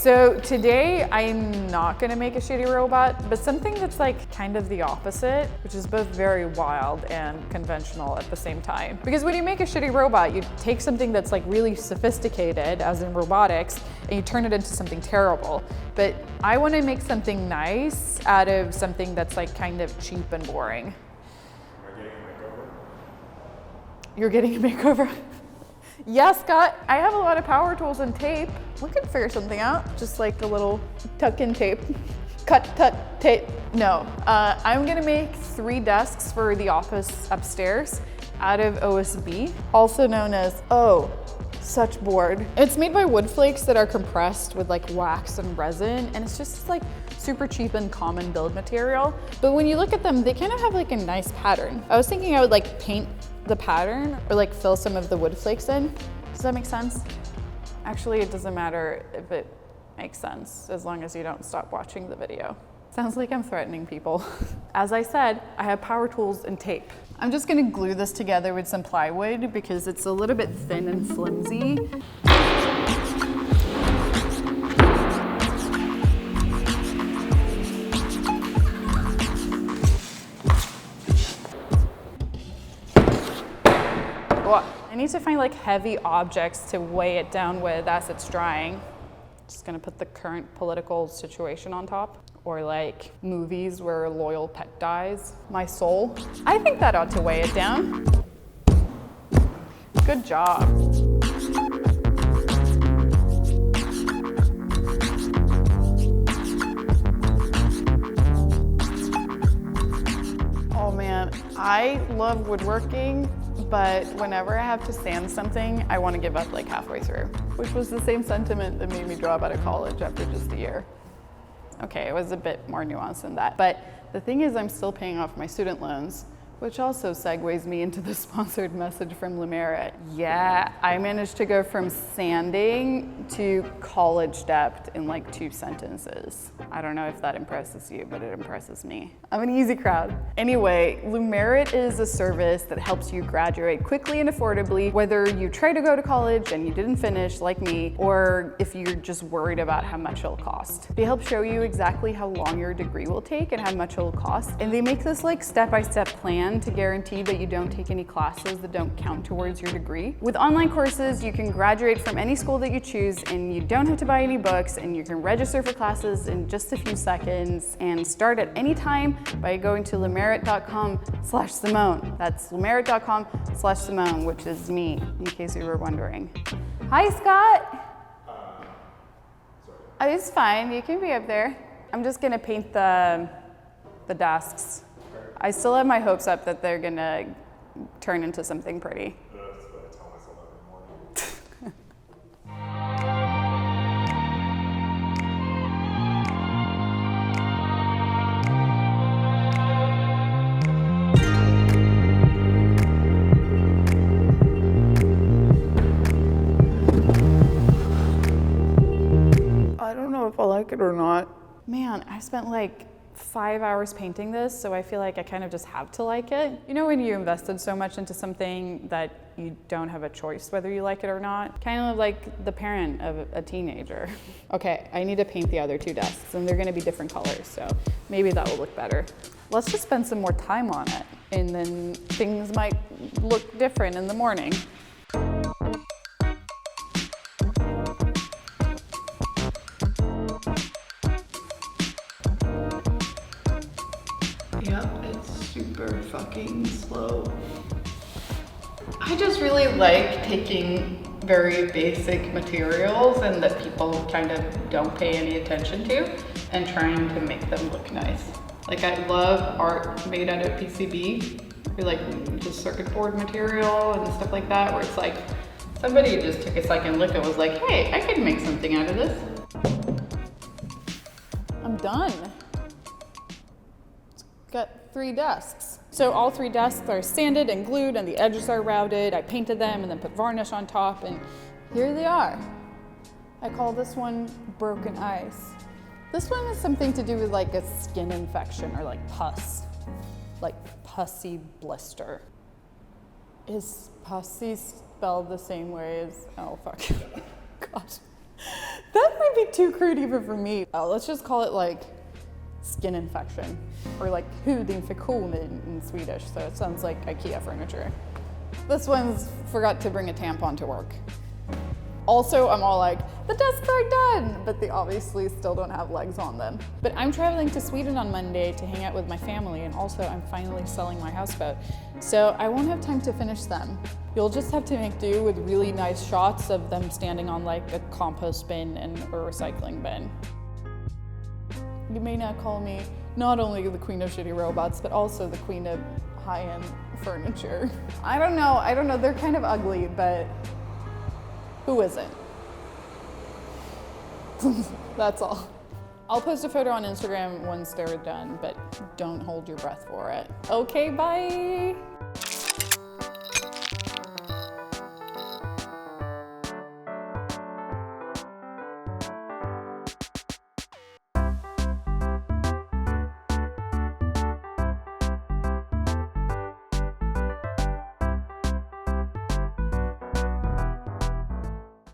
so today I'm not gonna make a shitty robot, but something that's like kind of the opposite, which is both very wild and conventional at the same time. Because when you make a shitty robot, you take something that's like really sophisticated, as in robotics, and you turn it into something terrible. But I wanna make something nice out of something that's like kind of cheap and boring. You're getting a makeover? Yes, Scott, I have a lot of power tools and tape. We could figure something out, just like a little tuck-in tape. Cut tape. No, I'm gonna make 3 desks for the office upstairs out of OSB, also known as, oh, such board. It's made by wood flakes that are compressed with like wax and resin, and it's just like super cheap and common build material. But when you look at them, they kind of have like a nice pattern. I was thinking I would like paint the pattern or like fill some of the wood flakes in. Does that make sense? Actually, it doesn't matter if it makes sense as long as you don't stop watching the video. Sounds like I'm threatening people. As I said, I have power tools and tape. I'm just gonna glue this together with some plywood because it's a little bit thin and flimsy. I need to find like heavy objects to weigh it down with as it's drying. Just gonna put the current political situation on top, or like movies where a loyal pet dies. My soul. I think that ought to weigh it down. Good job. Oh man, I love woodworking, but whenever I have to sand something, I want to give up like halfway through, which was the same sentiment that made me drop out of college after just a year. Okay, it was a bit more nuanced than that, but the thing is I'm still paying off my student loans, which also segues me into the sponsored message from Lumerit. Yeah, I managed to go from sanding to college debt in like 2 sentences. I don't know if that impresses you, but it impresses me. I'm an easy crowd. Anyway, Lumerit is a service that helps you graduate quickly and affordably, whether you try to go to college and you didn't finish like me, or if you're just worried about how much it'll cost. They help show you exactly how long your degree will take and how much it'll cost, and they make this like step-by-step plan to guarantee that you don't take any classes that don't count towards your degree. With online courses, you can graduate from any school that you choose, and you don't have to buy any books, and you can register for classes in just a few seconds and start at any time by going to lumerit.com/Simone. That's lumerit.com/Simone, which is me, in case you were wondering. Hi, Scott. Oh, it's fine, you can be up there. I'm just gonna paint the desks. I still have my hopes up that they're gonna turn into something pretty. That's what I tell myself every morning. I don't know if I like it or not. Man, I spent like 5 hours painting this, so I feel like I kind of just have to like it. You know when you invested so much into something that you don't have a choice whether you like it or not? Kind of like the parent of a teenager. Okay, I need to paint the other 2 desks, and they're gonna be different colors, so maybe that will look better. Let's just spend some more time on it, and then things might look different in the morning. Yep, it's super fucking slow. I just really like taking very basic materials and that people kind of don't pay any attention to and trying to make them look nice. Like I love art made out of PCB, or like just circuit board material and stuff like that, where it's like somebody just took a second look and was like, hey, I could make something out of this. I'm done. Got 3 desks. So all 3 desks are sanded and glued and the edges are routed. I painted them and then put varnish on top, and here they are. I call this one Broken Ice. This one has something to do with like a skin infection or like pus, like pussy blister. Is pussy spelled the same way as, oh fuck, gosh. That might be too crude even for me. Let's just call it like skin infection, or like hudinfektion in Swedish, so it sounds like IKEA furniture. This one's forgot to bring a tampon to work. Also, I'm all like, the desks are done, but they obviously still don't have legs on them. But I'm traveling to Sweden on Monday to hang out with my family, and also I'm finally selling my houseboat, so I won't have time to finish them. You'll just have to make do with really nice shots of them standing on like a compost bin and a recycling bin. You may now call me not only the queen of shitty robots, but also the queen of high-end furniture. I don't know, they're kind of ugly, but who isn't? That's all. I'll post a photo on Instagram once they're done, but don't hold your breath for it. Okay, bye.